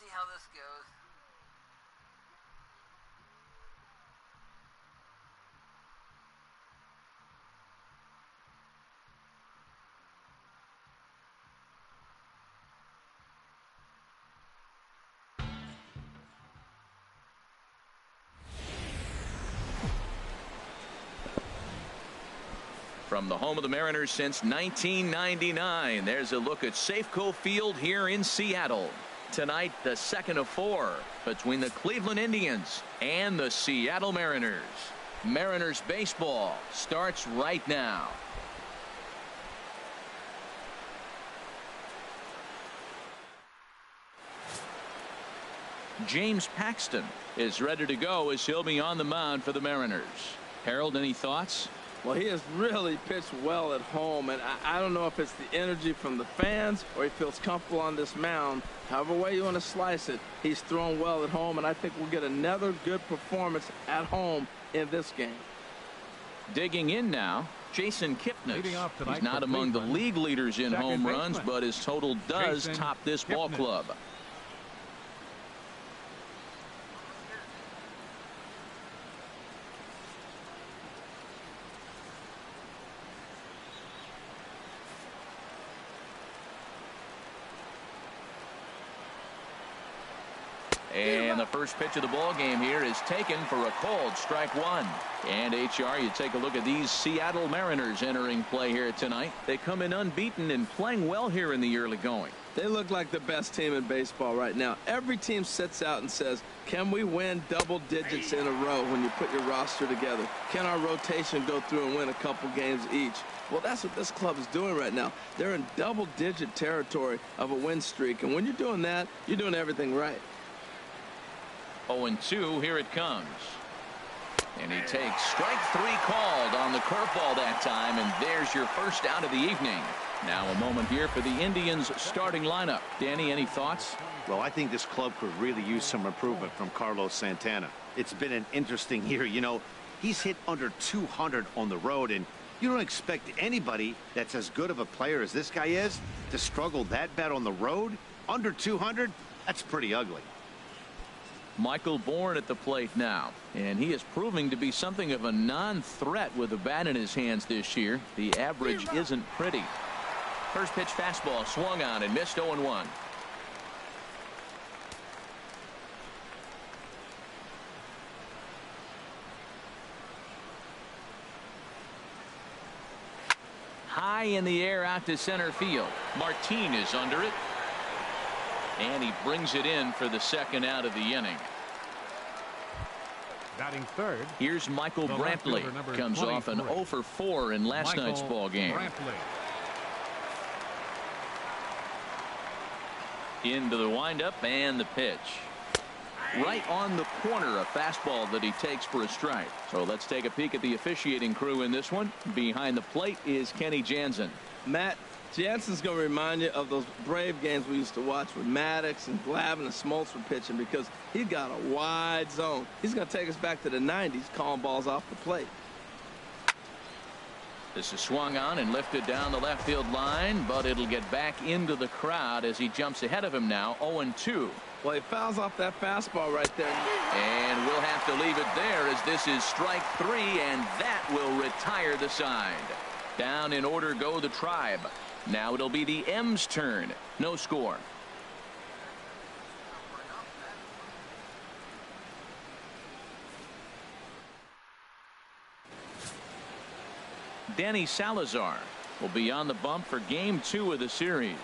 see how this goes. From the home of the Mariners since 1999, there's a look at Safeco Field here in Seattle. Tonight, the second of 4 between the Cleveland Indians and the Seattle Mariners. Mariners baseball starts right now. James Paxton is ready to go as he'll be on the mound for the Mariners. Harold, any thoughts? Well, he has really pitched well at home, and I don't know if it's the energy from the fans or he feels comfortable on this mound. However way you want to slice it, he's thrown well at home, and I think we'll get another good performance at home in this game. Digging in now, Jason Kipnis. He's not among the league leaders in home runs, but his total does top this ball club. And the first pitch of the ball game here is taken for a called strike one. And HR, you take a look at these Seattle Mariners entering play here tonight. They come in unbeaten and playing well here in the early going. They look like the best team in baseball right now. Every team sits out and says, can we win double digits in a row when you put your roster together? Can our rotation go through and win a couple games each? Well, that's what this club is doing right now. They're in double-digit territory of a win streak. And when you're doing that, you're doing everything right. 0-2, here it comes. And he takes strike 3 called on the curveball that time, and there's your first out of the evening. Now a moment here for the Indians starting lineup. Danny, any thoughts? Well, I think this club could really use some improvement from Carlos Santana. It's been an interesting year. You know, he's hit under 200 on the road, and you don't expect anybody that's as good of a player as this guy is to struggle that bad on the road. Under 200, that's pretty ugly. Michael Bourne at the plate now, and he is proving to be something of a non-threat with a bat in his hands this year. The average isn't pretty. First pitch fastball swung on and missed. 0-1. High in the air out to center field. Martin is under it. And he brings it in for the second out of the inning. Batting third. Here's Michael Brantley. Comes off an 0 for 4 in last night's ball game. Into the windup and the pitch. Right on the corner, a fastball that he takes for a strike. So let's take a peek at the officiating crew in this one. Behind the plate is Kenny Jansen. Matt, Jansen's going to remind you of those Brave games we used to watch with Maddox and Glavine and Smoltz were pitching, because he's got a wide zone. He's going to take us back to the 90s, calling balls off the plate. This is swung on and lifted down the left field line, but it'll get back into the crowd as he jumps ahead of him now. 0-2. Well, he fouls off that fastball right there. And we'll have to leave it there, as this is strike 3, and that will retire the side. Down in order go the Tribe. Now it'll be the M's turn. No score. Danny Salazar will be on the bump for game 2 of the series.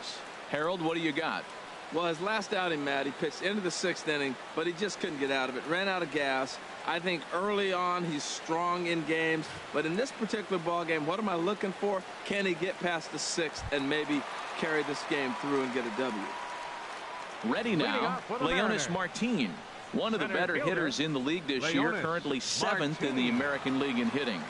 Harold, what do you got? Well, his last outing, Matt, he pitched into the 6th inning, but he just couldn't get out of it. Ran out of gas. I think early on he's strong in games, but in this particular ball game, what am I looking for? Can he get past the 6th and maybe carry this game through and get a W? Ready now, Leonis Martin, one of the better hitters in the league this year, currently 7th in the American League in hitting.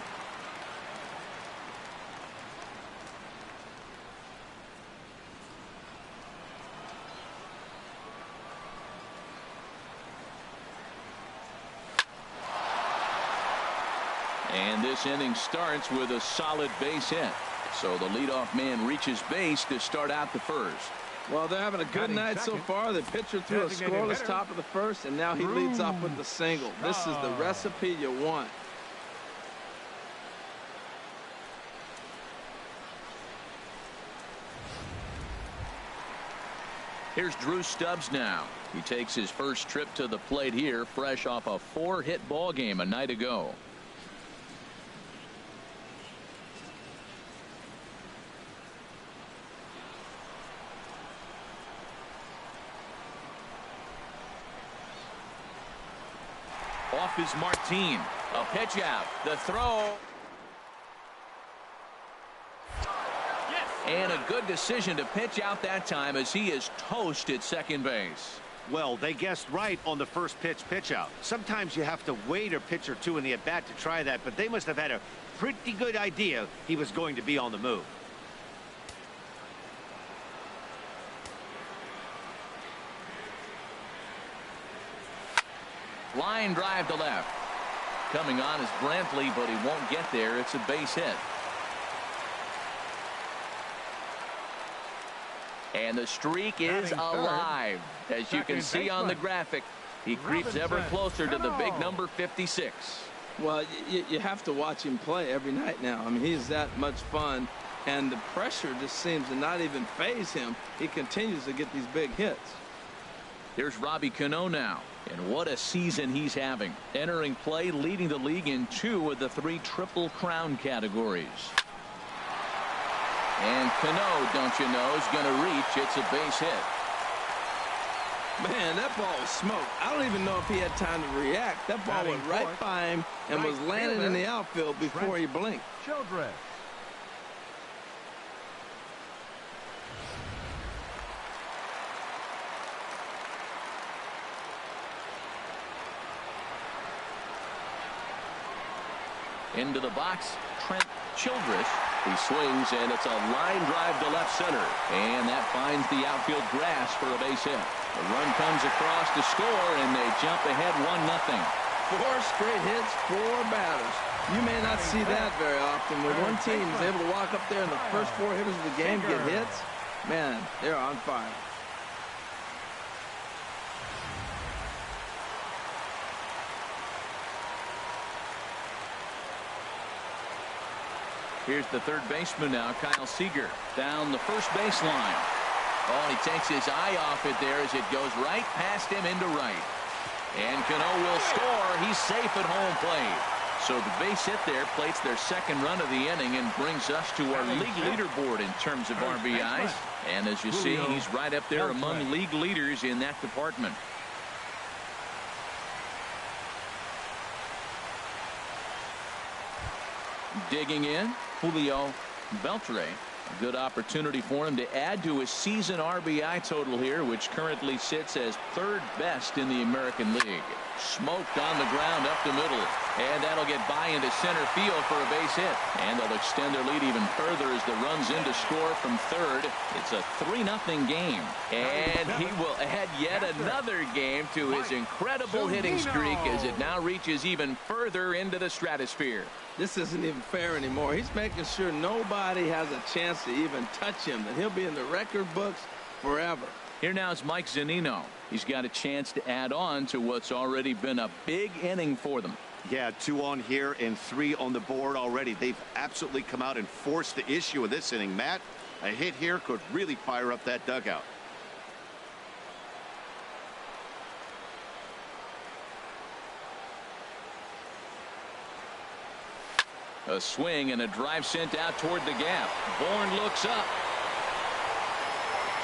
And this inning starts with a solid base hit. So the leadoff man reaches base to start out the first. Well, they're having a good night so far. The pitcher threw a scoreless top of the first, and now he leads off with the single. This is the recipe you want. Here's Drew Stubbs now. He takes his first trip to the plate here, fresh off a 4-hit ball game a night ago. Off is Martin. A pitch out. The throw. And a good decision to pitch out that time as he is toast at second base. Well, they guessed right on the first pitch out. Sometimes you have to wait a pitch or two in the at-bat to try that, but they must have had a pretty good idea he was going to be on the move. Line drive to left. Coming on is Brantley, but he won't get there. It's a base hit. And the streak is alive. As you can see on the graphic, he creeps ever closer to the big number 56. Well, you have to watch him play every night now. I mean, he's that much fun, and the pressure just seems to not even faze him. He continues to get these big hits. Here's Robbie Cano now, and what a season he's having. Entering play, leading the league in 2 of the 3 Triple Crown categories. And Cano, don't you know, is going to reach. It's a base hit. Man, that ball was smoked. I don't even know if he had time to react. That ball went right by him and was landing in the outfield before he blinked. Childress. Into the box, Trent Childress. He swings, and it's a line drive to left center. And that finds the outfield grass for a base hit. The run comes across to score, and they jump ahead 1-0. 4 straight hits, 4 batters. You may not see that very often. When one team is able to walk up there and the first 4 hitters of the game get hits, man, they're on fire. Here's the third baseman now, Kyle Seager, down the first baseline. Oh, he takes his eye off it there as it goes right past him into right. And Cano will score. He's safe at home plate. So the base hit there plates their second run of the inning and brings us to our league leaderboard in terms of RBIs. And as you see, he's right up there among league leaders in that department. Digging in, Julio Beltre. A good opportunity for him to add to his season RBI total here, which currently sits as 3rd best in the American League. Smoked on the ground up the middle, and that'll get by into center field for a base hit. And they'll extend their lead even further as the runs in to score from third. It's a 3-0 game, and he will add yet another game to his incredible hitting streak as it now reaches even further into the stratosphere. This isn't even fair anymore. He's making sure nobody has a chance to even touch him, that he'll be in the record books forever. Here now is Mike Zunino. He's got a chance to add on to what's already been a big inning for them. Yeah, 2 on here and 3 on the board already. They've absolutely come out and forced the issue of this inning. Matt, a hit here could really fire up that dugout. A swing and a drive sent out toward the gap. Bourne looks up.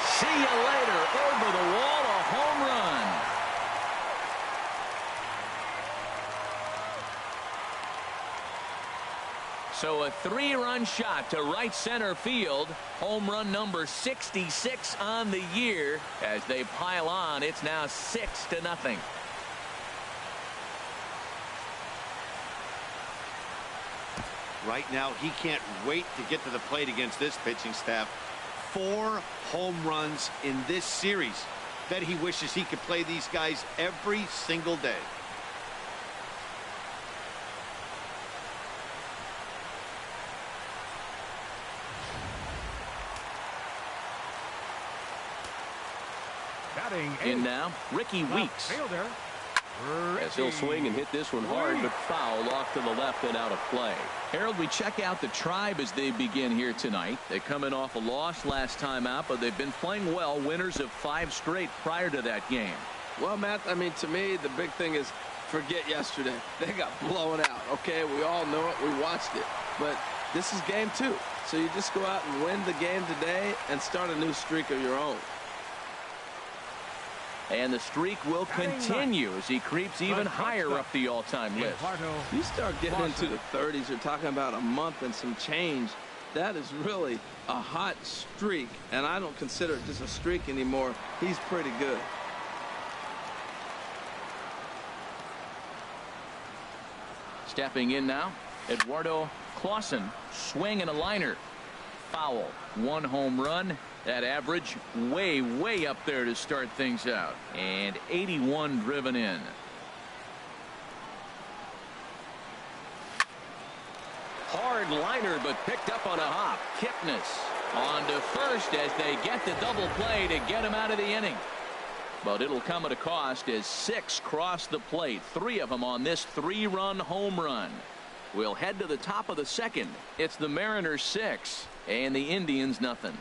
See you later. Over the wall, a home run. So a 3-run shot to right center field. Home run number 66 on the year. As they pile on, it's now 6-0. Right now, he can't wait to get to the plate against this pitching staff. 4 home runs in this series. Bet he wishes he could play these guys every single day. In now, Ricky Weeks. As he'll swing and hit this one hard, but foul off to the left and out of play. Harold, we check out the Tribe as they begin here tonight. They're coming off a loss last time out, but they've been playing well, winners of 5 straight prior to that game. Well, Matt, I mean, to me, the big thing is forget yesterday. They got blown out, okay? We all know it. We watched it. But this is game 2. So you just go out and win the game today and start a new streak of your own. And the streak will continue as he creeps even higher up the all-time list. You start getting into the 30s, you're talking about a month and some change. That is really a hot streak, and I don't consider it just a streak anymore. He's pretty good. Stepping in now, Eduardo Clausen, swing and a liner. Foul. 1 home run. That average way up there to start things out. And 81 driven in. Hard liner, but picked up on a hop. Kipnis on to first as they get the double play to get him out of the inning. But it'll come at a cost as 6 cross the plate. 3 of them on this 3-run home run. We'll head to the top of the second. It's the Mariners 6 and the Indians nothing.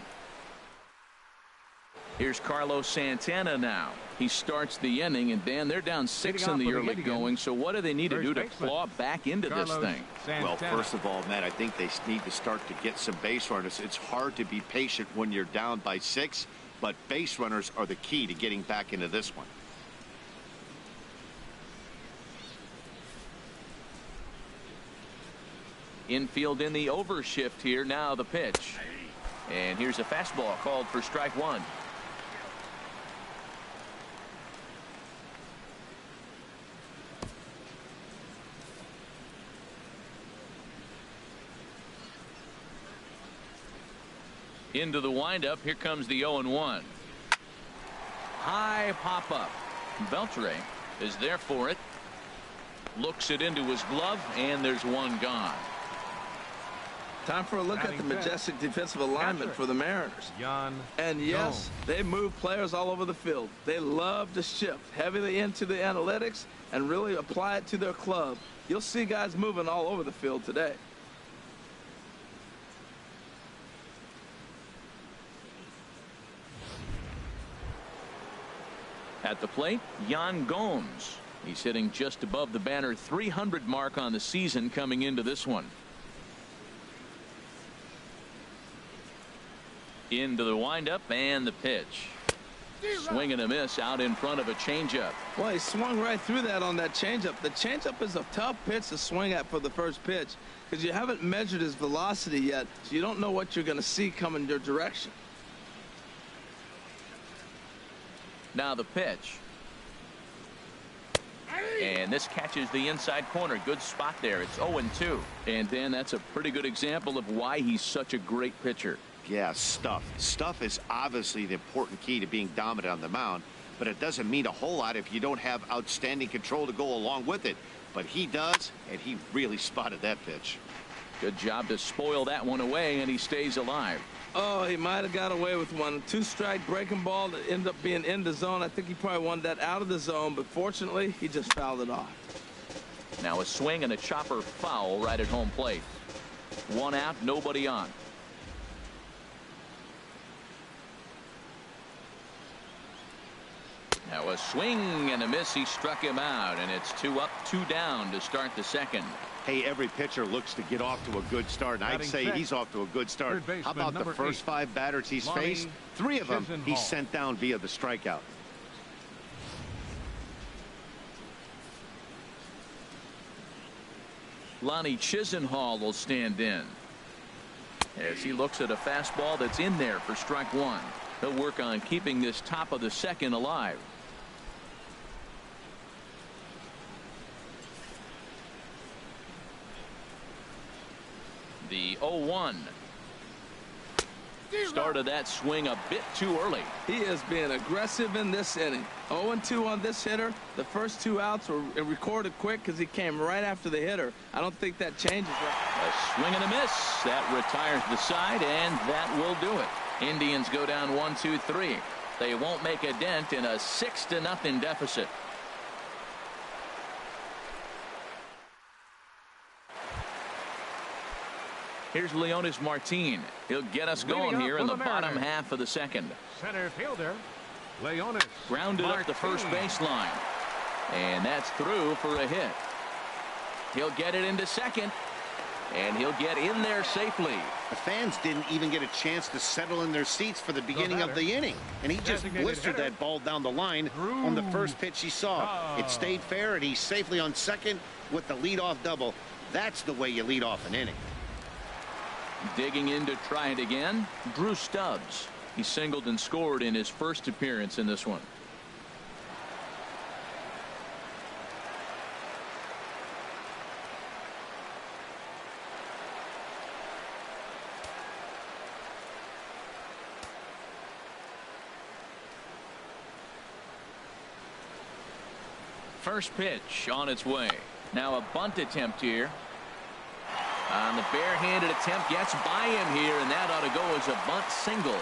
Here's Carlos Santana now. He starts the inning, and Dan, they're down 6 in the early going. So what do they need to do to claw back into this thing? Well, first of all, Matt, I think they need to start to get some base runners. It's hard to be patient when you're down by 6, but base runners are the key to getting back into this one. Infield in the overshift here. Now the pitch. And here's a fastball called for strike 1. Into the windup. Here comes the 0-1. High pop up. Beltre is there for it. Looks it into his glove, and there's one gone. Time for a look at the majestic defensive alignment for the Mariners. And yes, they move players all over the field. They love to shift heavily into the analytics and really apply it to their club. You'll see guys moving all over the field today. At the plate, Yan Gomes. He's hitting just above the banner 300 mark on the season coming into this one. Into the windup and the pitch. Swing and a miss out in front of a changeup. Well, he swung right through that on that changeup. The changeup is a tough pitch to swing at for the first pitch because you haven't measured his velocity yet, so you don't know what you're going to see coming your direction. Now the pitch. And this catches the inside corner. Good spot there. It's 0-2. And Dan, that's a pretty good example of why he's such a great pitcher. Yeah, stuff. Stuff is obviously the important key to being dominant on the mound, but it doesn't mean a whole lot if you don't have outstanding control to go along with it. But he does, and he really spotted that pitch. Good job to spoil that one away, and he stays alive. Oh, he might have got away with one. 2-strike breaking ball that ended up being in the zone. I think he probably wanted that out of the zone, but fortunately, he just fouled it off. Now a swing and a chopper foul right at home plate. 1 out, nobody on. Now a swing and a miss. He struck him out, and it's 2 up, 2 down to start the second. Hey, every pitcher looks to get off to a good start, and I'd say he's off to a good start. How about the first 5 batters he's faced? 3 of them he's sent down via the strikeout. Lonnie Chisenhall will stand in as he looks at a fastball that's in there for strike 1. He'll work on keeping this top of the second alive. The 0-1. Started that swing a bit too early. He is being aggressive in this inning. 0-2 on this hitter. The first 2 outs were recorded quick because he came right after the hitter. I don't think that changes. A swing and a miss. That retires the side, and that will do it. Indians go down 1-2-3. They won't make a dent in a 6-0 deficit. Here's Leonis Martin. He'll get us going here in the bottom half of the second. Center fielder, Leonis grounded up the first baseline. And that's through for a hit. He'll get it into second. And he'll get in there safely. The fans didn't even get a chance to settle in their seats for the beginning of the inning. And he just blistered that ball down the line on the first pitch he saw. It stayed fair, and he's safely on second with the leadoff double. That's the way you lead off an inning. Digging in to try it again, Drew Stubbs. He singled and scored in his first appearance in this one. First pitch on its way. Now a bunt attempt here. On the barehanded attempt, gets by him here, and that ought to go as a bunt single.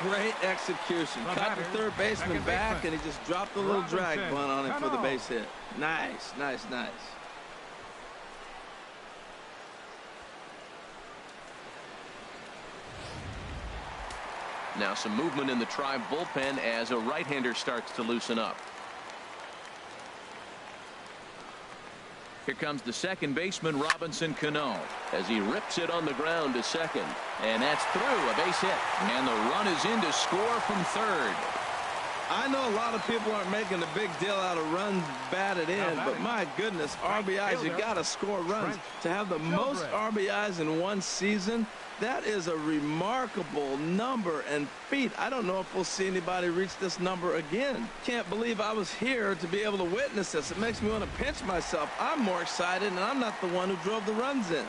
Great execution. Cut the third baseman back, and he just dropped a little drag bunt on him for the base hit. Nice, nice, nice. Now some movement in the Tribe bullpen as a right-hander starts to loosen up. Here comes the second baseman, Robinson Cano, as he rips it on the ground to second. And that's through, a base hit. And the run is in to score from third. I know a lot of people aren't making a big deal out of runs batted in, but my goodness, RBIs, you got to score runs. To have the most RBIs in one season, that is a remarkable number and feat. I don't know if we'll see anybody reach this number again. Can't believe I was here to be able to witness this. It makes me want to pinch myself. I'm more excited, and I'm not the one who drove the runs in.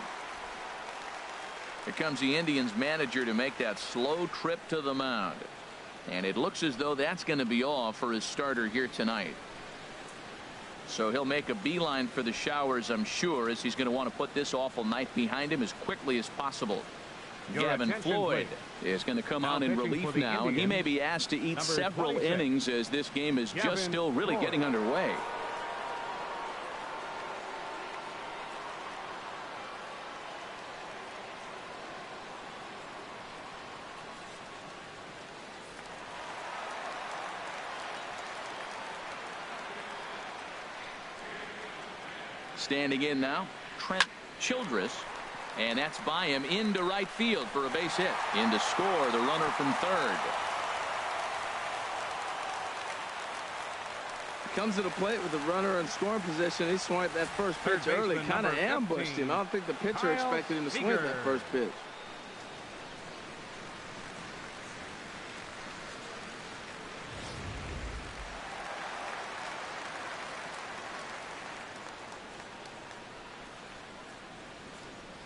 Here comes the Indians manager to make that slow trip to the mound. And it looks as though that's going to be all for his starter here tonight. So he'll make a beeline for the showers, I'm sure, as he's going to want to put this awful night behind him as quickly as possible. Gavin Floyd is going to come on in relief now, and he may be asked to eat several innings as this game is just still really getting underway. Standing in now, Trent Childress, and that's by him into right field for a base hit. In to score, the runner from third. He comes to the plate with the runner in scoring position. He swung at that first pitch early, kind of ambushed him. I don't think the pitcher expected him to swing at that first pitch.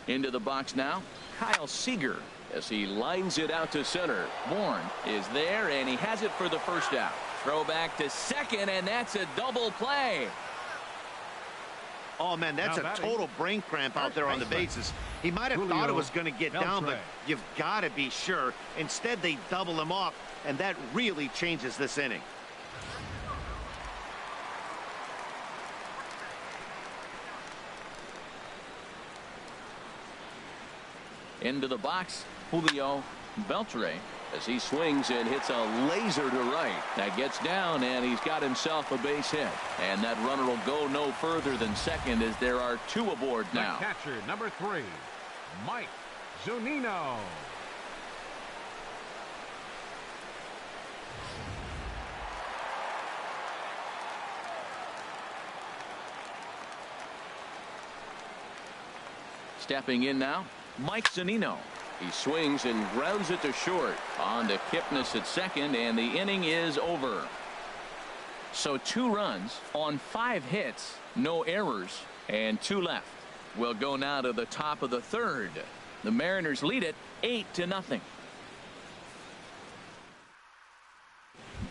Into the box now, Kyle Seager, as he lines it out to center. Bourne is there, and he has it for the first out. Throw back to second, and that's a double play. Oh, man, that's a total brain cramp out there on the bases. He might have thought it was going to get down, but you've got to be sure. Instead, they double him off, and that really changes this inning. Into the box, Julio Beltre, as he swings and hits a laser to right. That gets down, and he's got himself a base hit. And that runner will go no further than second, as there are two aboard now. The catcher, number 3, Mike Zunino. Stepping in now, Mike Zunino. He swings and grounds it to short. On to Kipnis at second, and the inning is over. So 2 runs on 5 hits, no errors, and 2 left. We'll go now to the top of the third. The Mariners lead it 8-0.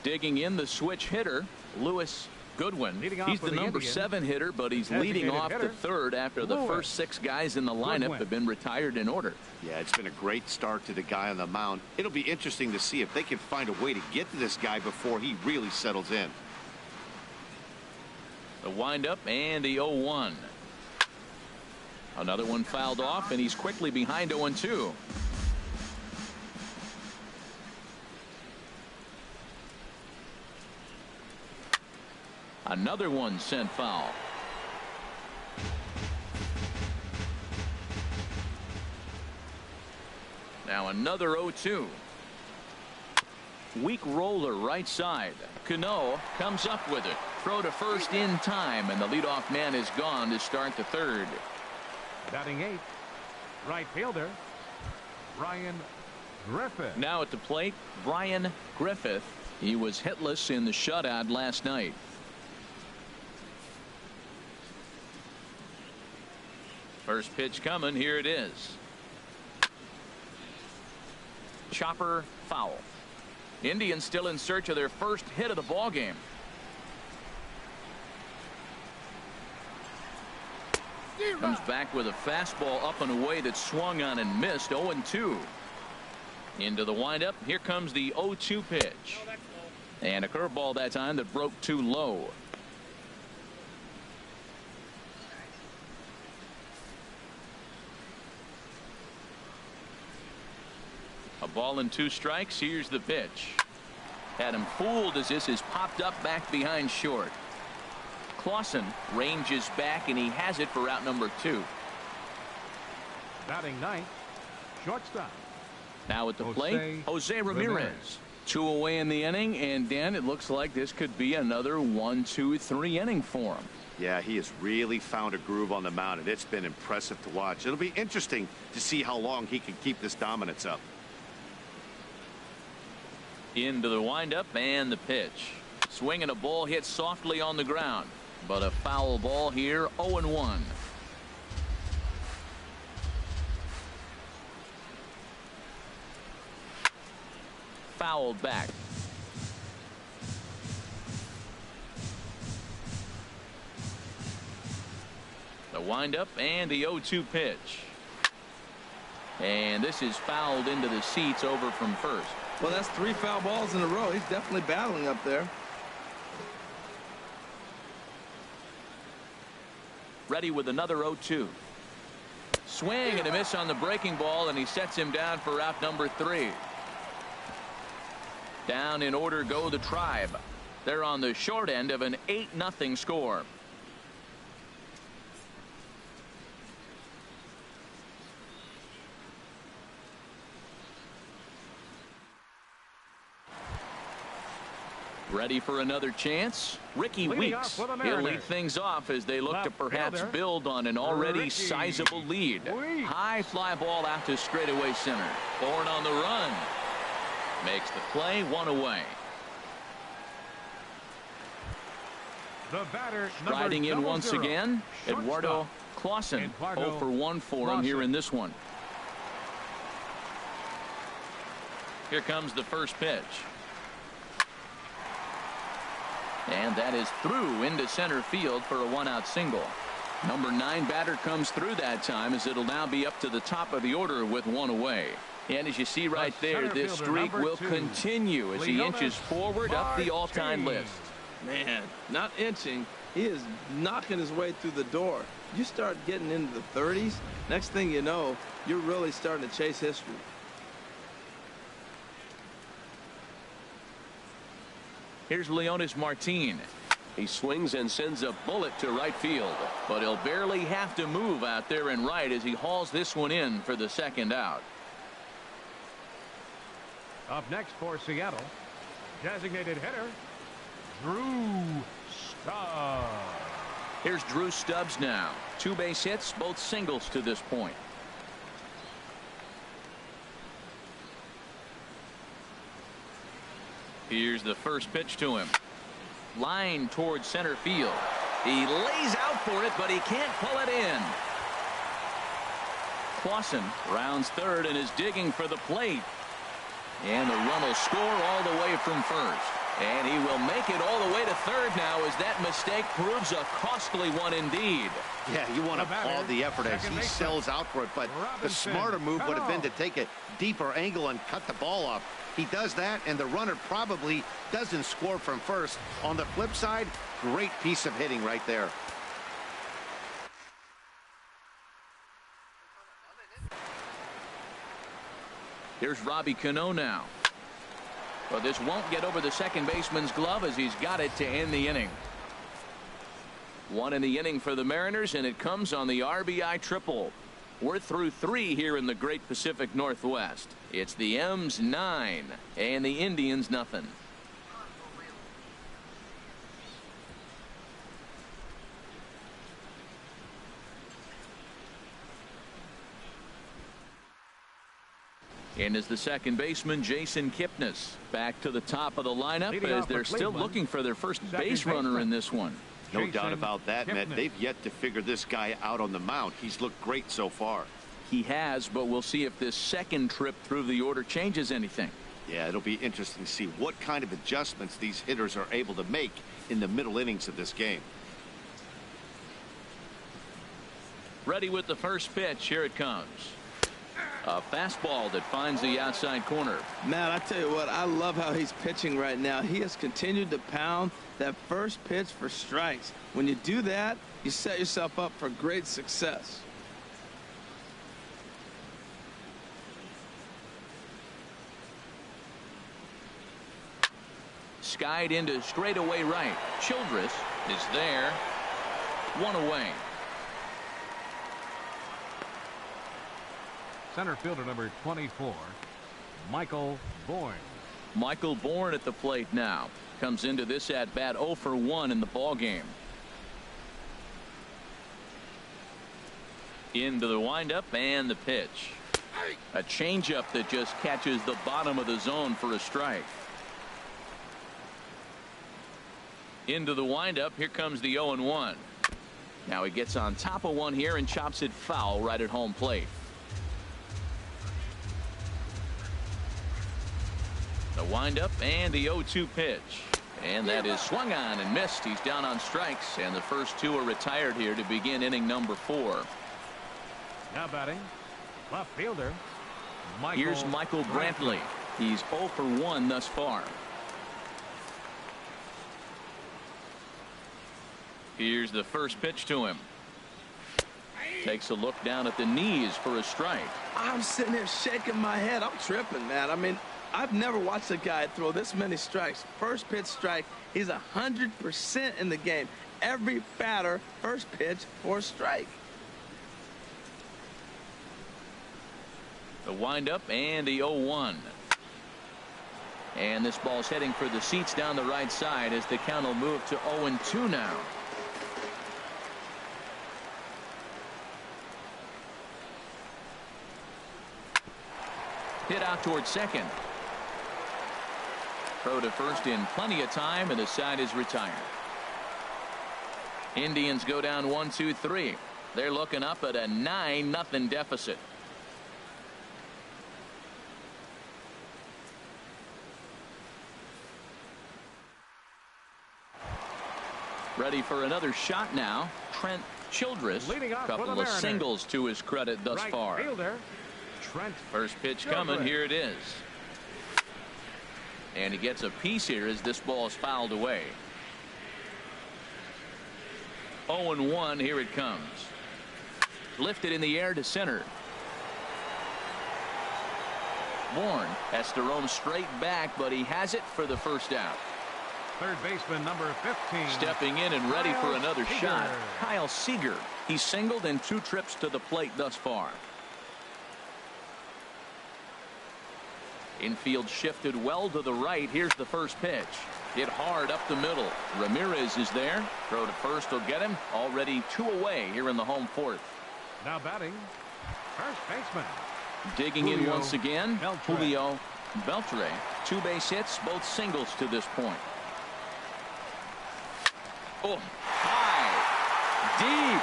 Digging in the switch hitter, Luis Goodwin, Leading off he's for the the number Indians, 7 hitter, but he's leading designated off the hitter, third after the first 6 guys in the lineup Goodwin. have been retired in order. Yeah, it's been a great start to the guy on the mound. It'll be interesting to see if they can find a way to get to this guy before he really settles in. The windup and the 0-1. Another one fouled off, and he's quickly behind 0-2. Another one sent foul. Now another 0-2. Weak roller right side. Cano comes up with it. Throw to first in time, and the leadoff man is gone to start the third. Batting 8th, right fielder, Brian Griffith. Now at the plate, Brian Griffith. He was hitless in the shutout last night. First pitch coming. Here it is. Chopper foul. Indians still in search of their first hit of the ball game. Comes back with a fastball up and away that swung on and missed. 0-2. Into the windup. Here comes the 0-2 pitch. And a curveball that time that broke too low. A ball and 2 strikes. Here's the pitch. Had him fooled as this is popped up back behind short. Clausen ranges back, and he has it for out number 2. Batting 9th, shortstop. Now at the plate, Jose Ramirez. 2 away in the inning, and Dan, it looks like this could be another 1-2-3 inning for him. Yeah, he has really found a groove on the mound, and it's been impressive to watch. It'll be interesting to see how long he can keep this dominance up. Into the windup and the pitch. Swinging a ball hit softly on the ground, but a foul ball here. 0-1. Fouled back. The windup and the 0-2 pitch. And this is fouled into the seats over from first. Well, that's 3 foul balls in a row. He's definitely battling up there. Ready with another 0-2. Swing and a miss on the breaking ball, and he sets him down for out number 3. Down in order go the Tribe. They're on the short end of an 8-0 score. Ready for another chance? Ricky Weeks. He'll lead things off as they look to perhaps build on an already sizable lead. High fly ball out to straightaway center. Born on the run. Makes the play, 1 away. The batter, Striding in once again, Eduardo Clausen. 0 for 1 for him here in this one. Here comes the first pitch. And that is through into center field for a 1-out single. Number 9 batter comes through that time, as it'll now be up to the top of the order with 1 away. And as you see right there, this streak will continue as he inches forward up the all-time list. Man, not inching. He is knocking his way through the door. You start getting into the 30s, next thing you know, you're really starting to chase history. Here's Leonis Martin. He swings and sends a bullet to right field. But he'll barely have to move out there in right as he hauls this one in for the 2nd out. Up next for Seattle, designated hitter, Drew Stubbs. Here's Drew Stubbs now. 2 base hits, both singles to this point. Here's the first pitch to him. Line towards center field. He lays out for it, but he can't pull it in. Clausen rounds third and is digging for the plate. And the run will score all the way from first. And he will make it all the way to third now as that mistake proves a costly one indeed. Yeah, you want to applaud the effort as he sells out for it, but the smarter move would have been to take a deeper angle and cut the ball off. He does that, and the runner probably doesn't score from first. On the flip side, great piece of hitting right there. Here's Robbie Cano now. But this won't get over the second baseman's glove as he's got it to end the inning. One in the inning for the Mariners, and it comes on the RBI triple. We're through 3 here in the Great Pacific Northwest. It's the M's 9 and the Indians nothing. And is the second baseman Jason Kipnis. Back to the top of the lineup as they're still looking for their first base runner in this one. No doubt about that, Matt. They've yet to figure this guy out on the mound. He's looked great so far. He has, but we'll see if this second trip through the order changes anything. Yeah, it'll be interesting to see what kind of adjustments these hitters are able to make in the middle innings of this game. Ready with the first pitch. Here it comes. A fastball that finds the outside corner. Man, I tell you what, I love how he's pitching right now. He has continued to pound that first pitch for strikes. When you do that, you set yourself up for great success. Skied into straightaway right. Childress is there. 1 away. Center fielder number 24, Michael Bourne. Michael Bourne at the plate now. Comes into this at bat 0 for 1 in the ball game. Into the windup and the pitch. A changeup that just catches the bottom of the zone for a strike. Into the windup. Here comes the 0-1. Now he gets on top of one here and chops it foul right at home plate. The windup and the 0-2 pitch. And that is swung on and missed. He's down on strikes, and the first 2 are retired here to begin inning number 4. Now batting, left fielder, Here's Michael Brantley. He's 0 for 1 thus far. Here's the first pitch to him. Takes a look down at the knees for a strike. I'm sitting there shaking my head. I'm tripping, man. I mean, I've never watched a guy throw this many strikes. First pitch strike. He's 100% in the game. Every batter, first pitch for a strike. The windup and the 0-1. And this ball's heading for the seats down the right side as the count will move to 0-2 now. Hit out towards second. Throw to first in plenty of time, and the side is retired. Indians go down 1-2-3. They're looking up at a 9-0 deficit. Ready for another shot now. Trent Childress. Couple of singles to his credit thus far. Fielder, Trent First pitch coming. Here it is. And he gets a piece here as this ball is fouled away. 0-1. Here it comes. Lifted in the air to center. Bourne has to roam straight back, but he has it for the first out. Third baseman number 15. Stepping in and ready for another shot. Kyle Seager. He's singled in 2 trips to the plate thus far. Infield shifted well to the right. Here's the first pitch. Hit hard up the middle. Ramirez is there. Throw to first will get him. Already 2 away here in the home 4th. Now batting, first baseman. Digging in once again, Julio Beltre. 2 base hits, both singles to this point. Oh, high, deep.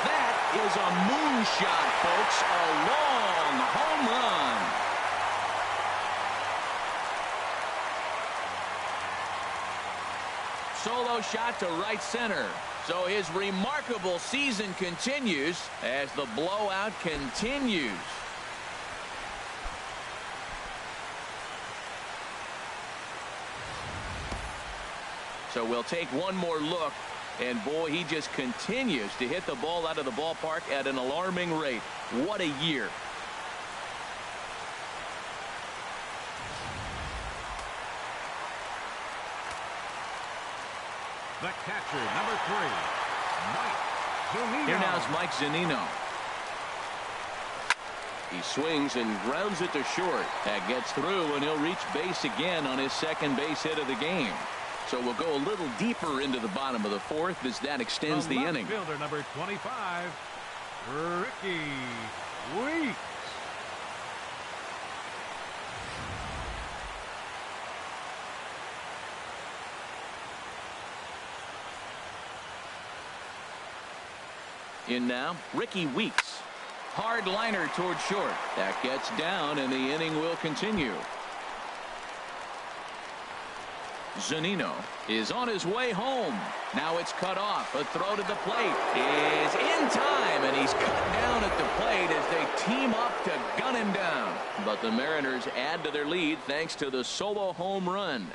That is a moonshot, folks. A long home run. solo shot to right center. So his remarkable season continues as the blowout continues. So we'll take one more look, and boy, he just continues to hit the ball out of the ballpark at an alarming rate. What a year. The catcher, number 3, Mike Zunino. Here now is Mike Zunino. He swings and grounds it to short. That gets through, and he'll reach base again on his second base hit of the game. So we'll go a little deeper into the bottom of the fourth as that extends the inning. Fielder number 25, Ricky Weeks. In now, Ricky Weeks. Hard liner toward short. That gets down, and the inning will continue. Zunino is on his way home. Now it's cut off. A throw to the plate is in time, and he's cut down at the plate as they team up to gun him down. But the Mariners add to their lead thanks to the solo home run.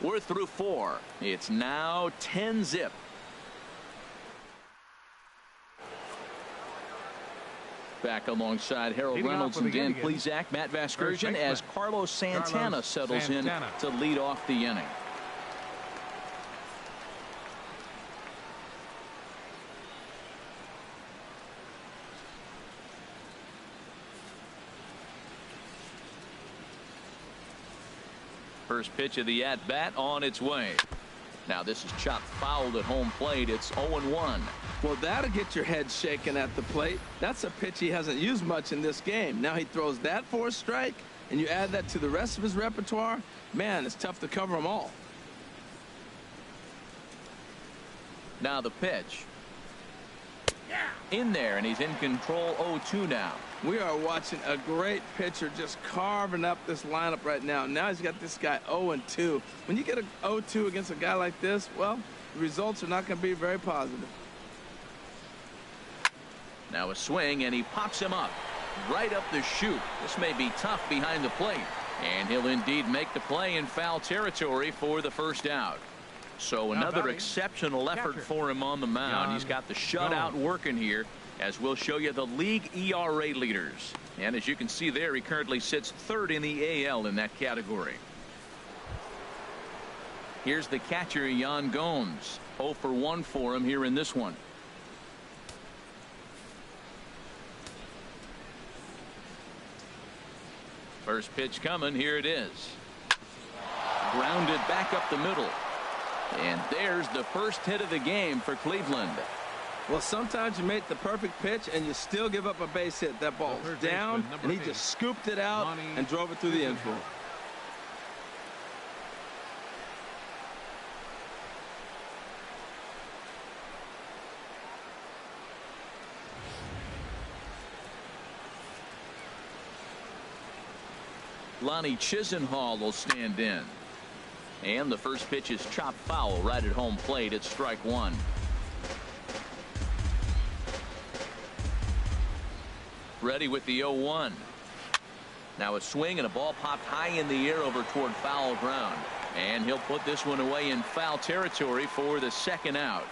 We're through 4. It's now 10-zip. Back alongside Harold Reynolds and Dan Plesac, Matt Vasgersian, as Carlos Santana settles in to lead off the inning. First pitch of the at-bat on its way. Now this is chopped foul at home plate. It's 0-1. Well, that'll get your head shaken at the plate. That's a pitch he hasn't used much in this game. Now he throws that for a strike, and you add that to the rest of his repertoire. Man, it's tough to cover them all. Now the pitch. In there, and he's in control. 0-2 now. We are watching a great pitcher just carving up this lineup right now. Now he's got this guy 0-2. When you get a 0-2 against a guy like this, well, the results are not going to be very positive. Now a swing, and he pops him up right up the chute. This may be tough behind the plate, and he'll indeed make the play in foul territory for the first out. So another exceptional effort for him on the mound. He's got the shutout working here, as we'll show you the league ERA leaders. And as you can see there, he currently sits 3rd in the AL in that category. Here's the catcher, Yan Gomes. 0 for 1 for him here in this one. First pitch coming. Here it is. Grounded back up the middle. And there's the first hit of the game for Cleveland. Well, sometimes you make the perfect pitch and you still give up a base hit. That ball's down, and he just scooped it out and drove it through the infield. Lonnie Chisenhall will stand in. And the first pitch is chopped foul right at home plate. It's strike 1. Ready with the 0-1. Now a swing, and a ball popped high in the air over toward foul ground. And he'll put this one away in foul territory for the second out.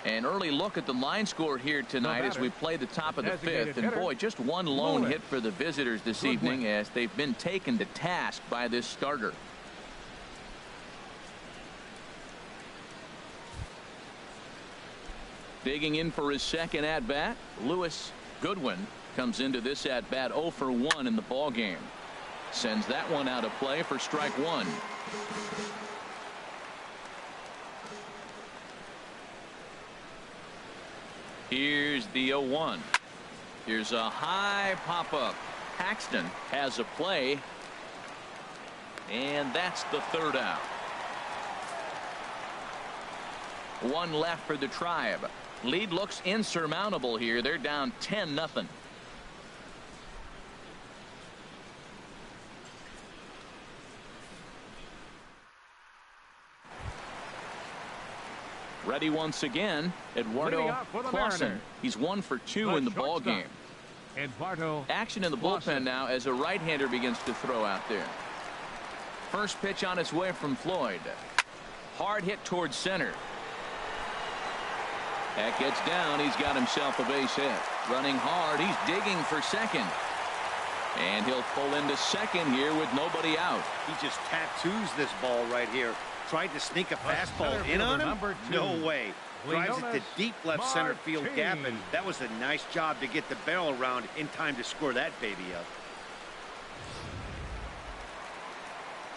An early look at the line score here tonight as we play the top of the 5th. And boy, just one lone hit for the visitors this evening as they've been taken to task by this starter. Digging in for his second at-bat, Lewis Goodwin comes into this at-bat 0 for 1 in the ball game. Sends that one out of play for strike 1. Here's the 0-1. Here's a high pop-up. Paxton has a play, and that's the third out. One left for the Tribe. Lead looks insurmountable here. They're down 10-0. Ready once again, Eduardo Clausen. He's 1 for 2 in the ball game. Action in the bullpen now as a right-hander begins to throw out there. First pitch on its way from Floyd. Hard hit towards center. That gets down. He's got himself a base hit. Running hard. He's digging for second. And he'll pull into second here with nobody out. He just tattoos this ball right here. Tried to sneak a fastball in on him? No way. Drives it to deep left center field gap, and that was a nice job to get the barrel around in time to score that baby up.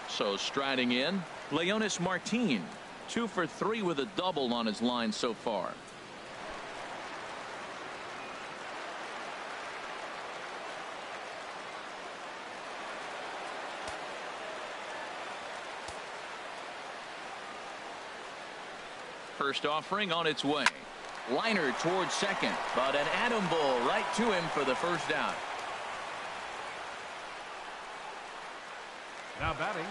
So striding in, Leonis Martin. 2 for 3 with a double on his line so far. First offering on its way. Liner towards second, but an atom ball right to him for the first out. Now batting,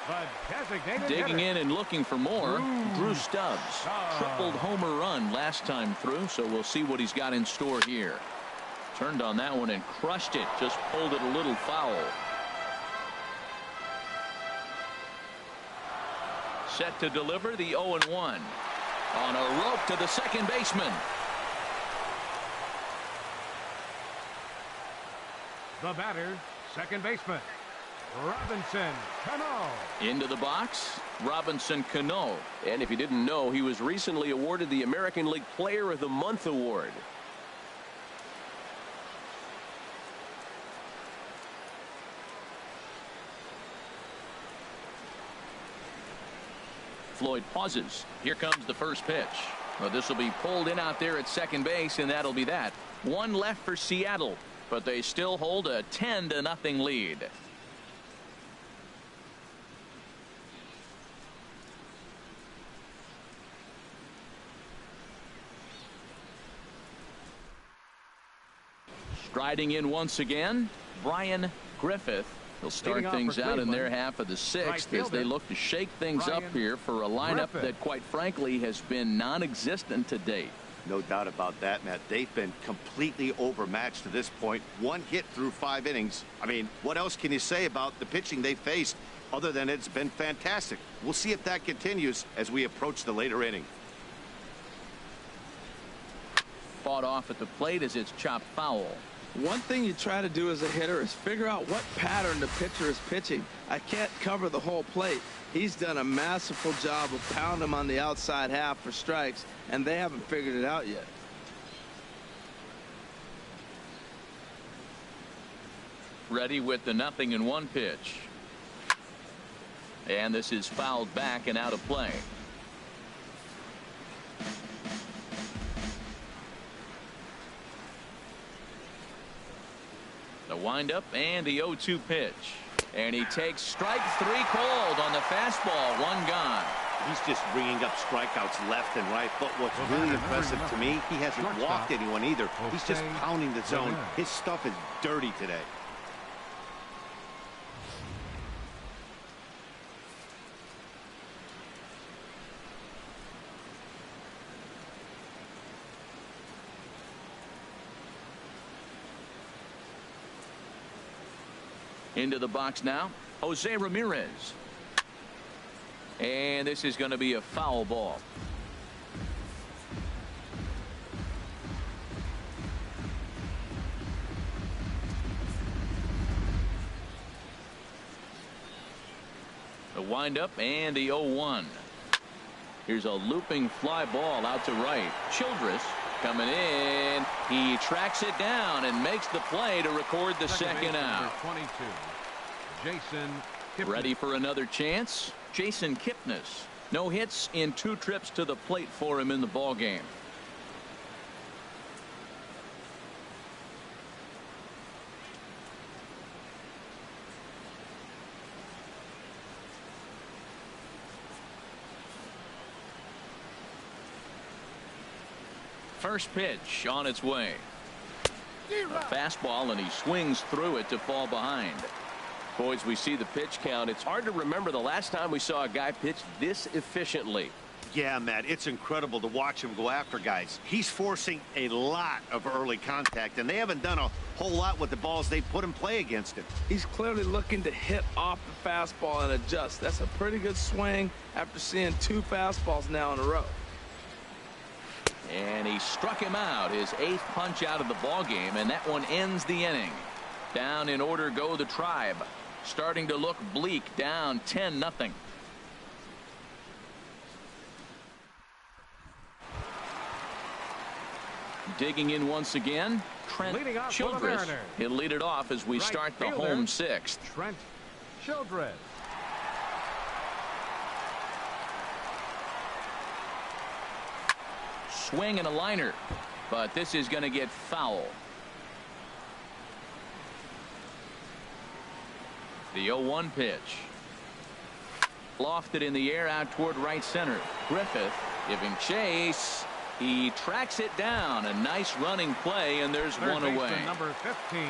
the designated digging hitter. in and looking for more. Drew Stubbs. Tripled homer run last time through, so we'll see what he's got in store here. Turned on that one and crushed it. Just pulled it a little foul. Set to deliver the 0-1. On a rope to the second baseman. The batter, second baseman, Robinson Cano. Into the box, Robinson Cano. And if you didn't know, he was recently awarded the American League Player of the Month award. Floyd pauses. Here comes the first pitch. Well, this will be pulled in out there at second base, and that'll be that. 1 left for Seattle, but they still hold a 10-0 lead. Striding in once again, Brian Griffith. They'll start things out in their half of the 6th as they look to shake things up here for a lineup that, quite frankly, has been non-existent to date. No doubt about that, Matt. They've been completely overmatched to this point. 1 hit through 5 innings. I mean, what else can you say about the pitching they faced other than it's been fantastic? We'll see if that continues as we approach the later inning. Fought off at the plate as it's chopped foul. One thing you try to do as a hitter is figure out what pattern the pitcher is pitching. I can't cover the whole plate. He's done a masterful job of pounding him on the outside half for strikes, and they haven't figured it out yet. Ready with the 0-1 pitch. And this is fouled back and out of play. The windup and the 0-2 pitch. And he takes strike 3 called on the fastball. 1 gone. He's just bringing up strikeouts left and right. But what's really impressive to me, he hasn't walked anyone either. He's just pounding the zone. His stuff is dirty today. Into the box now, Jose Ramirez. And this is going to be a foul ball. The windup and the 0-1. Here's a looping fly ball out to right. Childress coming in. He tracks it down and makes the play to record the second out. 22, Jason Kipnis. Ready for another chance? Jason Kipnis. No hits in 2 trips to the plate for him in the ball game. First pitch on its way. A fastball, and he swings through it to fall behind. Boys, we see the pitch count. It's hard to remember the last time we saw a guy pitch this efficiently. Yeah, Matt, it's incredible to watch him go after guys. He's forcing a lot of early contact, and they haven't done a whole lot with the balls they put in play against him. He's clearly looking to hit off the fastball and adjust. That's a pretty good swing after seeing 2 fastballs now in a row. And he struck him out, his 8th punch out of the ball game, and that one ends the inning. Down in order go the Tribe. Starting to look bleak, down 10-0. Digging in once again, Trent Childress. He'll lead it off as we start the home 6th. Trent Childress. Swing and a liner, but this is going to get foul. The 0-1 pitch. Lofted in the air out toward right center. Griffith giving chase. He tracks it down. A nice running play, and there's one away. Number 15,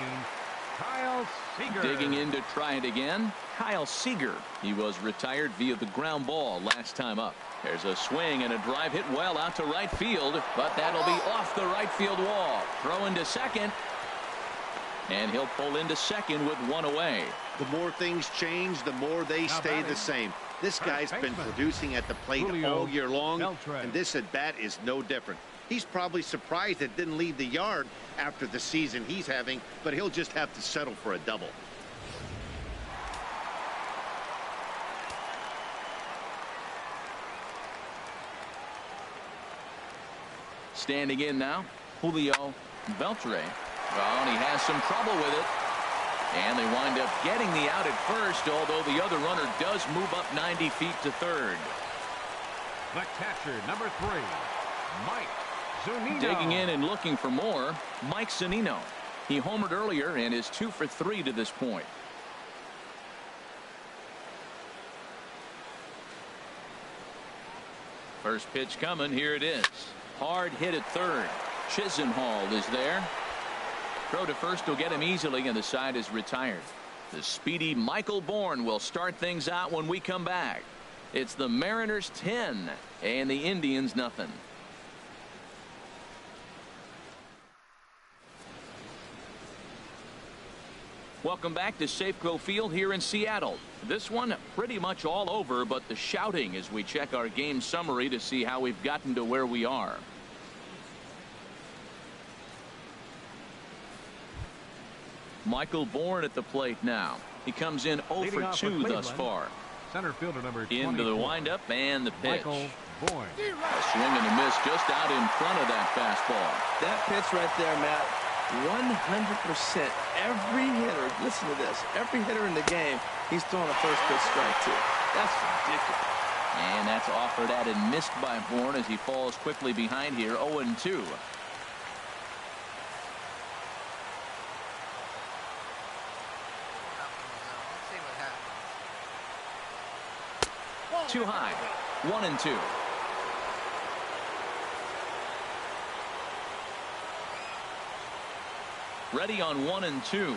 Kyle Seager. Digging in to try it again, Kyle Seager. He was retired via the ground ball last time up. There's a swing and a drive hit well out to right field, but that'll be off the right field wall. Throw into second, and he'll pull into second with one away. The more things change, the more they stay the same. This guy's been producing at the plate all year long, and this at bat is no different. He's probably surprised it didn't leave the yard after the season he's having, but he'll just have to settle for a double. Standing in now, Julio Beltre. Well, and he has some trouble with it. And they wind up getting the out at first, although the other runner does move up 90 feet to third. The catcher, number 3, Mike Zunino. Digging in and looking for more, Mike Zunino. He homered earlier and is 2 for 3 to this point. First pitch coming. Here it is. Hard hit at third. Chisenhall is there. Throw to first will get him easily, and the side is retired. The speedy Michael Bourne will start things out when we come back. It's the Mariners 10 and the Indians nothing. Welcome back to Safeco Field here in Seattle. This one pretty much all over, but the shouting as we check our game summary to see how we've gotten to where we are. Michael Bourne at the plate now. He comes in 0 for 2 thus far. Center fielder number 24. Into the windup and the pitch. Michael Bourne. A swing and a miss just out in front of that fastball. That pitch right there, Matt, 100%. Every hitter, listen to this, every hitter in the game, he's throwing a first pitch strike to. That's ridiculous. And that's offered at and missed by Bourne as he falls quickly behind here, 0-2. Too high. 1-2. Ready on 1-2.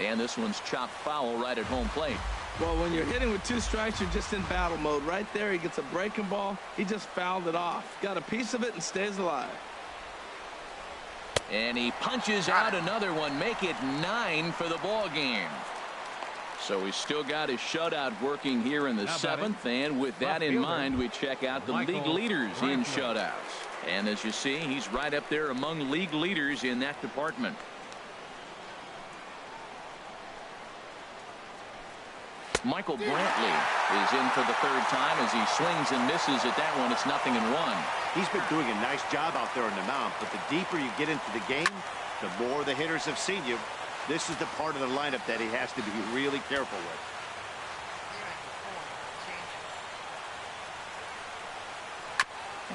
And this one's chopped foul right at home plate. Well, when you're hitting with 2 strikes, you're just in battle mode. Right there, he gets a breaking ball. He just fouled it off. Got a piece of it and stays alive. And he punches out another one. Make it 9 for the ball game. So he's still got his shutout working here in the 7th, and with that in mind, we check out the league leaders in shutouts. And as you see, he's right up there among league leaders in that department. Michael Brantley is in for the 3rd time as he swings and misses at that one. It's 0-1. He's been doing a nice job out there on the mound, but the deeper you get into the game, the more the hitters have seen you. This is the part of the lineup that he has to be really careful with.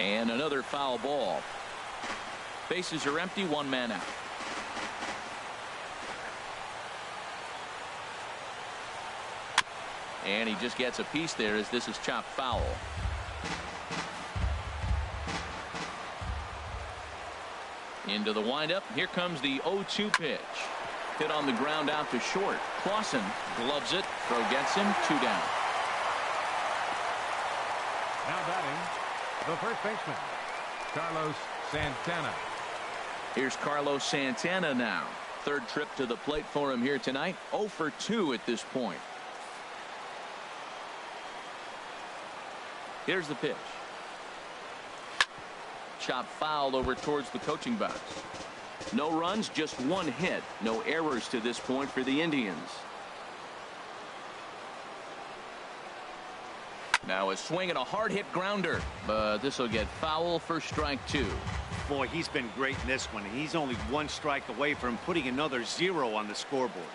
And another foul ball. Bases are empty, 1 man out. And he just gets a piece there as this is chopped foul. Into the windup. Here comes the 0-2 pitch. Hit on the ground out to short. Clausen gloves it. Throw gets him. 2 down. The first baseman, Carlos Santana. Here's Carlos Santana now. Third trip to the plate for him here tonight. 0 for 2 at this point. Here's the pitch. Chop foul over towards the coaching box. No runs, just one hit. No errors to this point for the Indians. Now a swing and a hard hit grounder, but this will get foul for strike 2. Boy, he's been great in this one, and he's only one strike away from putting another 0 on the scoreboard.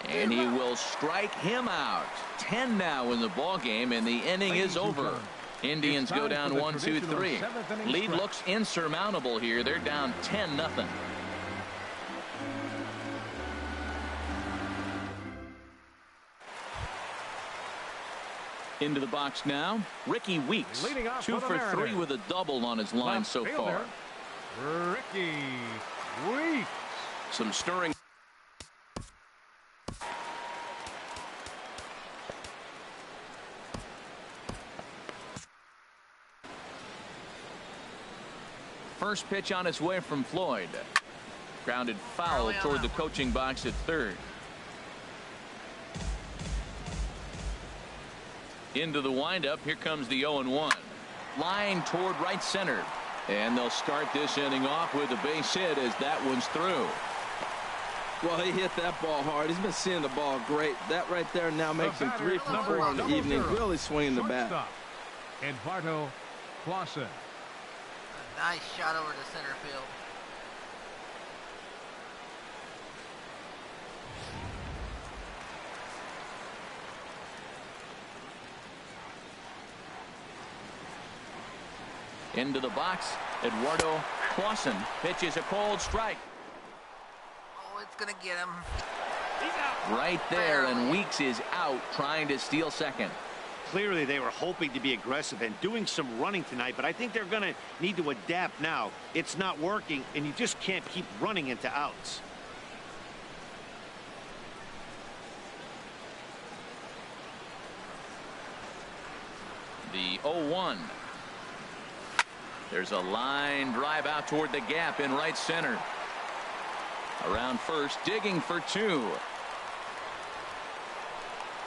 And he will strike him out. 10 now in the ball game, and the inning is over. Indians go down 1, 2, 3. Lead looks insurmountable here. They're down 10-0. Into the box now, Ricky Weeks. 2 for 3 with a double on his line so far. Ricky Weeks. Some stirring. First pitch on its way from Floyd. Grounded foul toward the coaching box at third. Into the windup. Here comes the 0-1. Line toward right center. And they'll start this inning off with a base hit as that one's through. Well, he hit that ball hard. He's been seeing the ball great. That right there now makes him 3 for 4 on the evening. Really swinging the bat. Eduardo Clausen. A nice shot over to center field. Into the box, Eduardo Clausen pitches a cold strike. Oh, it's gonna get him. He's out. Right there, and Weeks is out trying to steal second. Clearly, they were hoping to be aggressive and doing some running tonight, but I think they're going to need to adapt now. It's not working, and you just can't keep running into outs. The 0-1. There's a line drive out toward the gap in right center. Around first, digging for 2.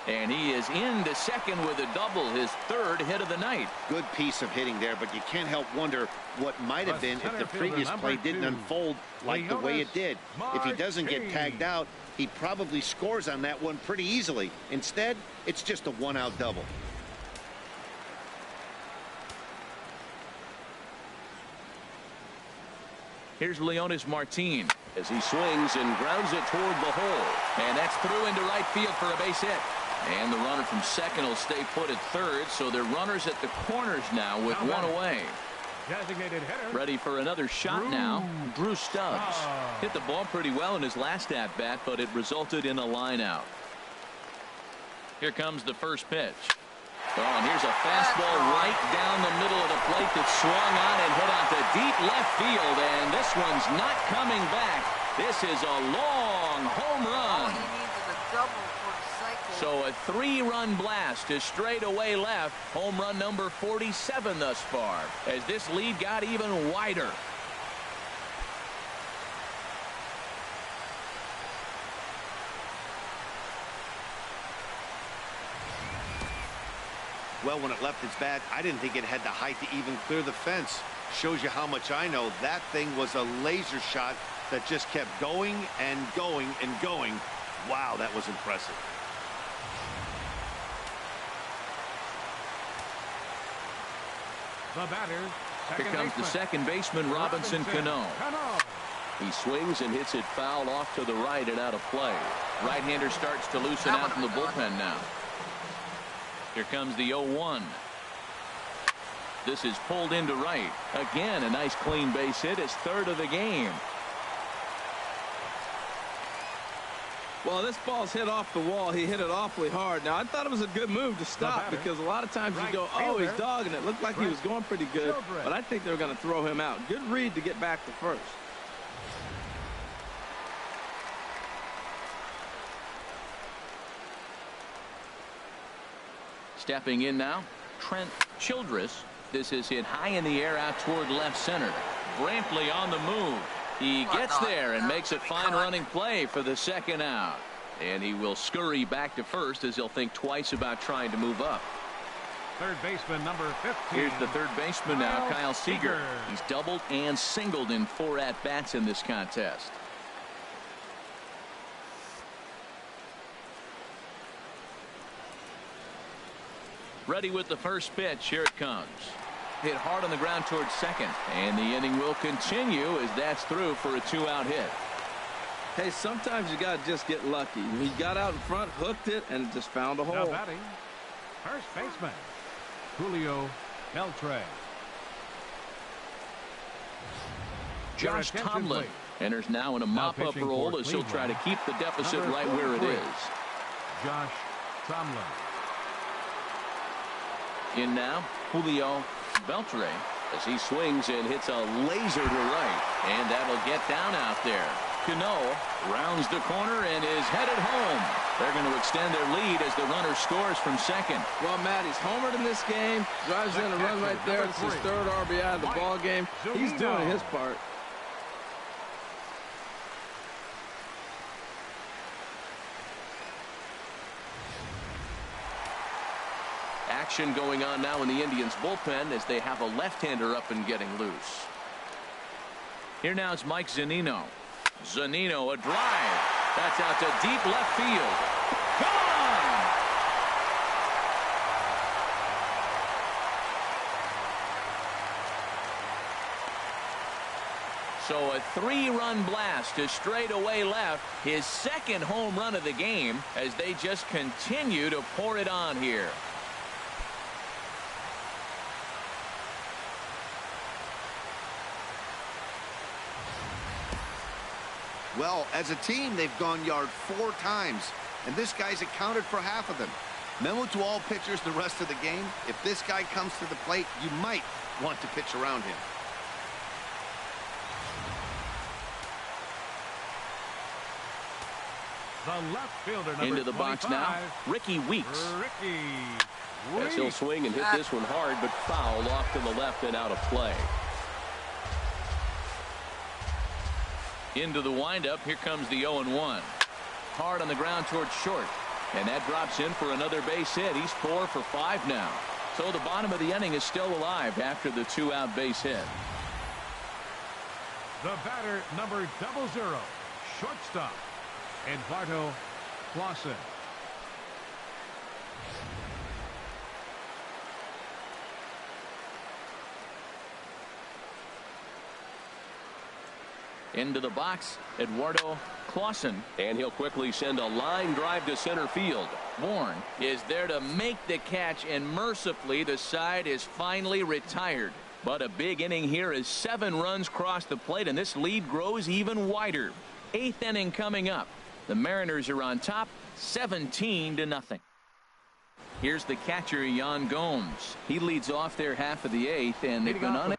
And he is into second with a double, his third hit of the night. Good piece of hitting there, but you can't help wonder what might have been if the previous play didn't unfold like the way it did. If he doesn't get tagged out, he probably scores on that one pretty easily. Instead, it's just a 1-out double. Here's Leonis Martin as he swings and grounds it toward the hole. And that's through into right field for a base hit. And the runner from second will stay put at third, so they're runners at the corners now with one away. Designated hitter. Ready for another shot now. Drew Stubbs hit the ball pretty well in his last at-bat, but it resulted in a line out. Here comes the first pitch. Oh, and here's a fastball right down the middle of the plate that swung on and hit out to deep left field, and this one's not coming back. This is a long home run. All he needs is a double for the cycle. So a 3-run blast to straightaway left. Home run number 47 thus far, as this lead got even wider. Well, when it left its bat, I didn't think it had the height to even clear the fence. Shows you how much I know. That thing was a laser shot that just kept going and going and going. Wow, that was impressive. The batter. Here comes the second baseman, Robinson Cano. He swings and hits it foul off to the right and out of play. Right-hander starts to loosen out from the bullpen now. Here comes the 0-1. This is pulled into right. Again, a nice clean base hit. His third of the game. Well, this ball's hit off the wall. He hit it awfully hard. Now, I thought it was a good move to stop because a lot of times you go, oh, he's dogging it. Looked like he was going pretty good, but I think they're going to throw him out. Good read to get back to first. Stepping in now, Trent Childress this is hit high in the air out toward left center. Brantley on the move. He gets there and makes a fine running play for the second out. And he will scurry back to first as he'll think twice about trying to move up. Third baseman number 15. Here's the third baseman now, Kyle Seager. He's doubled and singled in 4 at-bats in this contest. Ready with the first pitch. Here it comes. Hit hard on the ground towards second. And the inning will continue as that's through for a 2-out hit. Hey, sometimes you got to just get lucky. He got out in front, hooked it, and just found a hole. Now batting, first baseman, Julio Beltre. Josh Tomlin enters now in a mop-up role as he'll try to keep the deficit right where it is. Josh Tomlin. In now, Julio Beltre as he swings and hits a laser to right. And that'll get down out there. Cano rounds the corner and is headed home. They're going to extend their lead as the runner scores from second. Well, Matt, he's homered in this game. Drives in a run right there. It's his third RBI of the ball game. He's doing his part. Action going on now in the Indians bullpen as they have a left-hander up and getting loose. Here now is Mike Zunino. Zunino, a drive. That's out to deep left field. Gone! So a 3-run blast to straightaway left. His second home run of the game as they just continue to pour it on here. Well, as a team, they've gone yard 4 times, and this guy's accounted for half of them. Memo to all pitchers the rest of the game: if this guy comes to the plate, you might want to pitch around him. The left fielder, number into the box 25, now, Ricky Weeks. Ricky As he'll swing and hit this one hard, but foul off to the left and out of play. Into the windup. Here comes the 0-1. Hard on the ground towards short. And that drops in for another base hit. He's 4 for 5 now. So the bottom of the inning is still alive after the 2-out base hit. The batter, number 00, shortstop, Eduardo Clausen. Into the box, Eduardo Clausen. And he'll quickly send a line drive to center field. Bourne is there to make the catch, and mercifully the side is finally retired. But a big inning here as 7 runs cross the plate, and this lead grows even wider. 8th inning coming up. The Mariners are on top, 17-0. Here's the catcher, Yan Gomes. He leads off their half of the 8th, and they've been unable.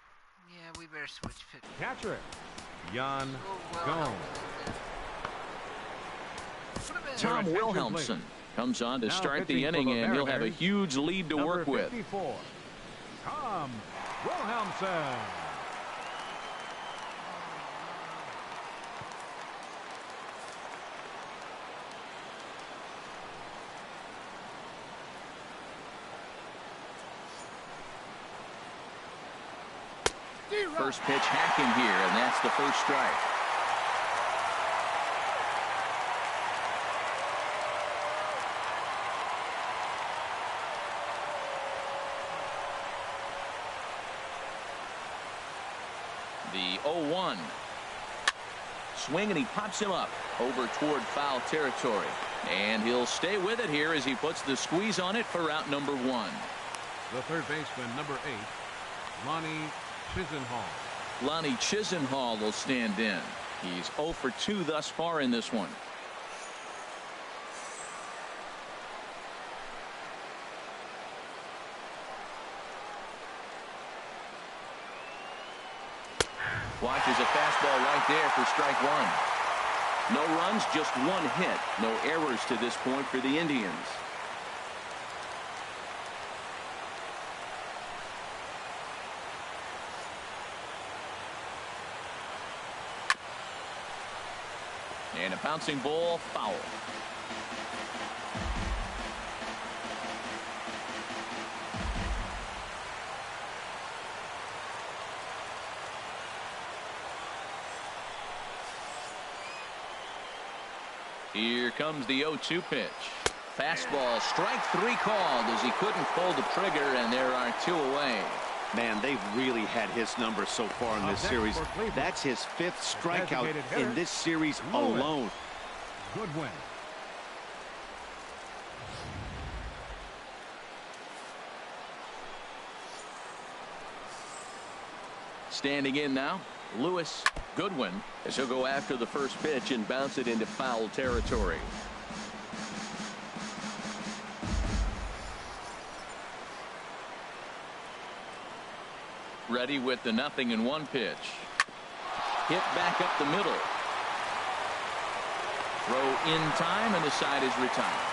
Yeah, we better switch pitch. Catcher, Yan Gomes. Tom Wilhelmsen comes on to start the inning, and he'll have a huge lead to work with. 54, Tom Wilhelmsen. First pitch hacking here, and that's the first strike. The 0-1. Swing, and he pops him up over toward foul territory. And he'll stay with it here as he puts the squeeze on it for out number 1. The third baseman, number 8, Lonnie Chisenhall. Lonnie Chisenhall will stand in. He's 0 for 2 thus far in this one. Watches a fastball right there for strike 1. No runs, just 1 hit. No errors to this point for the Indians. And a bouncing ball, foul. Here comes the 0-2 pitch. Fastball, strike 3 called as he couldn't pull the trigger, and there are 2 away. Man, they've really had his number so far in this series. That's his 5th strikeout in this series alone. Good win. Standing in now, Lewis Goodwin, as he'll go after the first pitch and bounce it into foul territory. Ready with the 0-1 pitch. Hit back up the middle. Throw in time, and the side is retired.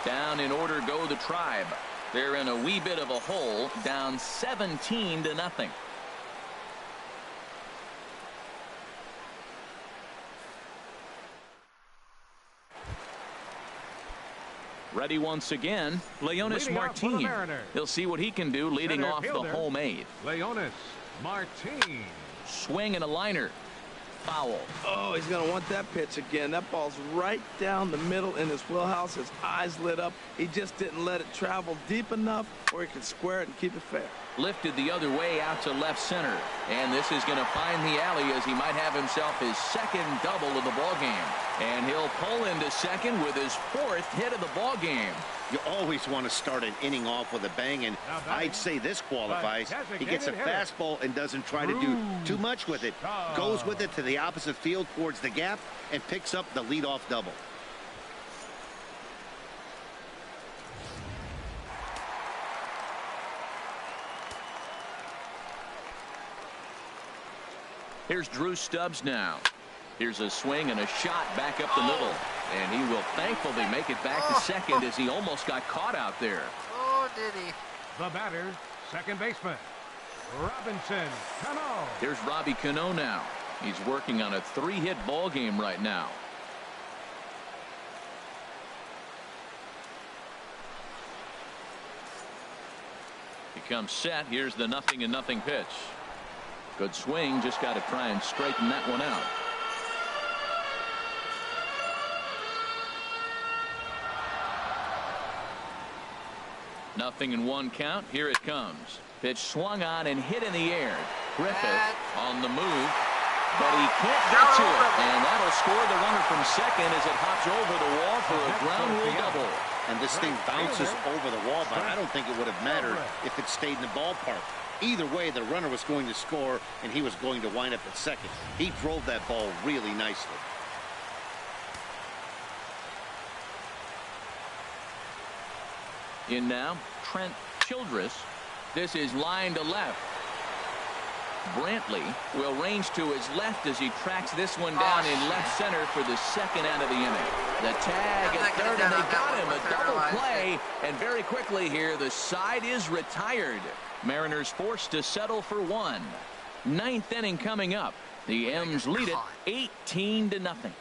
Down in order go the Tribe. They're in a wee bit of a hole, down 17-0. Ready once again, Leonis Martin. He'll see what he can do leading off the home 8th. Leonis Martin. Swing and a liner. Foul. Oh, he's going to want that pitch again. That ball's right down the middle in his wheelhouse. His eyes lit up. He just didn't let it travel deep enough where he could square it and keep it fair. Lifted the other way out to left center. And this is going to find the alley as he might have himself his 2nd double of the ball game. And he'll pull into second with his 4th hit of the ball game. You always want to start an inning off with a bang, and I'd say this qualifies. He gets a fastball and doesn't try to do too much with it. Goes with it to the opposite field towards the gap and picks up the leadoff double. Here's Drew Stubbs now. Here's a swing and a shot back up the middle. And he will thankfully make it back to second as he almost got caught out there. Oh, did he? The batter, second baseman, Robinson Cano. Here's Robbie Cano now. He's working on a 3-hit ball game right now. He comes set. Here's the 0-0 pitch. Good swing. Just got to try and straighten that one out. Nothing in 1 count. Here it comes. Pitch swung on and hit in the air. Griffith on the move, but he can't get to it. And that'll score the runner from second as it hops over the wall for a ground rule double. And this thing bounces over the wall, but I don't think it would have mattered if it stayed in the ballpark. Either way, the runner was going to score, and he was going to wind up at second. He drove that ball really nicely. In now, Trent Childress. This is line to left. Brantley will range to his left as he tracks this one down in left center for the 2nd out of the inning. The tag at third, and they got him. A double play, and very quickly here, the side is retired. Mariners forced to settle for 1. 9th inning coming up. The M's lead it 18-0.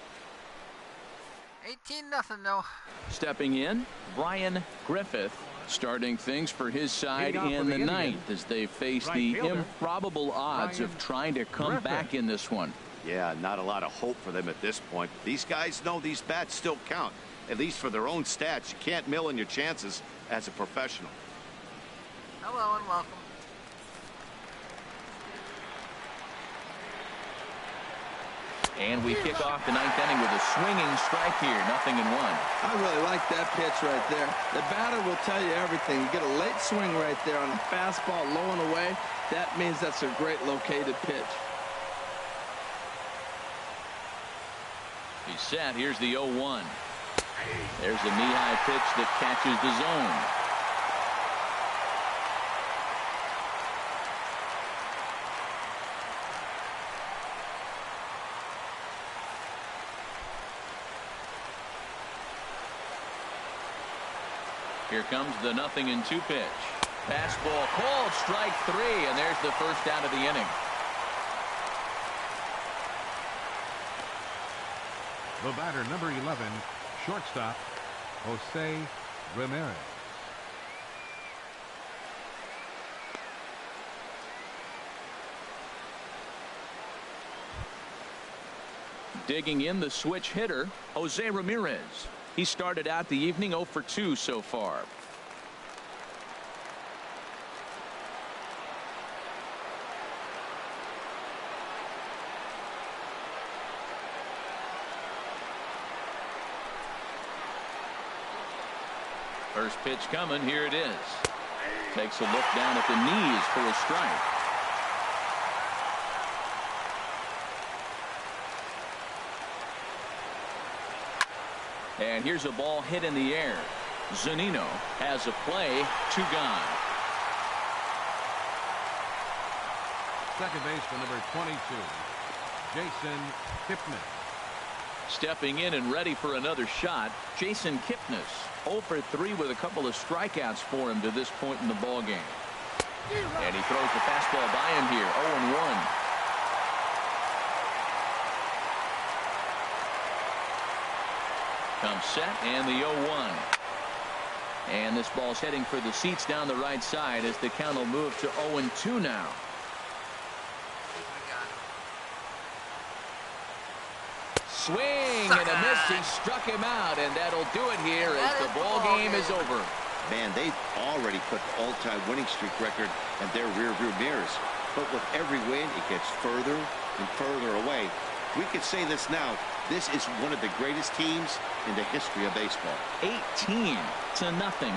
18-0, no. Stepping in, Brian Griffith, starting things for his side in the 9th as they face the improbable odds of trying to come back in this one. Yeah, not a lot of hope for them at this point. These guys know these bats still count, at least for their own stats. You can't mill in your chances as a professional. Hello and welcome. And we kick off the 9th inning with a swinging strike here. 0-1. I really like that pitch right there. The batter will tell you everything. You get a late swing right there on a fastball low and away. That means that's a great located pitch. He's set. Here's the 0-1. There's the knee-high pitch that catches the zone. Here comes the 0-2 pitch. Fastball called, strike 3, and there's the 1st out of the inning. The batter, number 11, shortstop, Jose Ramirez. Digging in, the switch hitter, Jose Ramirez. He started out the evening 0 for 2 so far. First pitch coming. Here it is. Takes a look down at the knees for a strike. And here's a ball hit in the air. Zunino has a play. 2 gone. Second baseman, number 22, Jason Kipnis. Stepping in and ready for another shot, Jason Kipnis. 0 for 3 with a couple of strikeouts for him to this point in the ball game. And he throws the fastball by him here. 0-1. Comes set and the 0-1. And this ball's heading for the seats down the right side as the count will move to 0-2 now. Swing and a miss. He struck him out, and that'll do it here as the ball game is over. Man, they've already put the all-time winning streak record in their rearview mirrors. But with every win, it gets further and further away. We could say this now. This is one of the greatest teams in the history of baseball. 18-0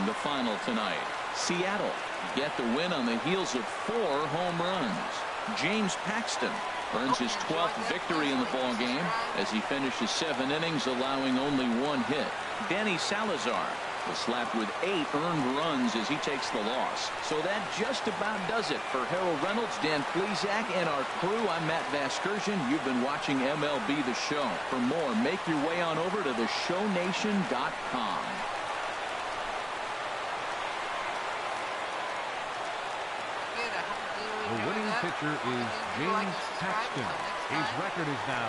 the final tonight. Seattle get the win on the heels of 4 home runs. James Paxton earns his 12th victory in the ball game as he finishes 7 innings, allowing only 1 hit. Danny Salazar was slapped with 8 earned runs as he takes the loss. So that just about does it for Harold Reynolds, Dan Plesac, and our crew. I'm Matt Vasgersian. You've been watching MLB The Show. For more, make your way on over to theshownation.com. The winning pitcher is James Paxton. His record is now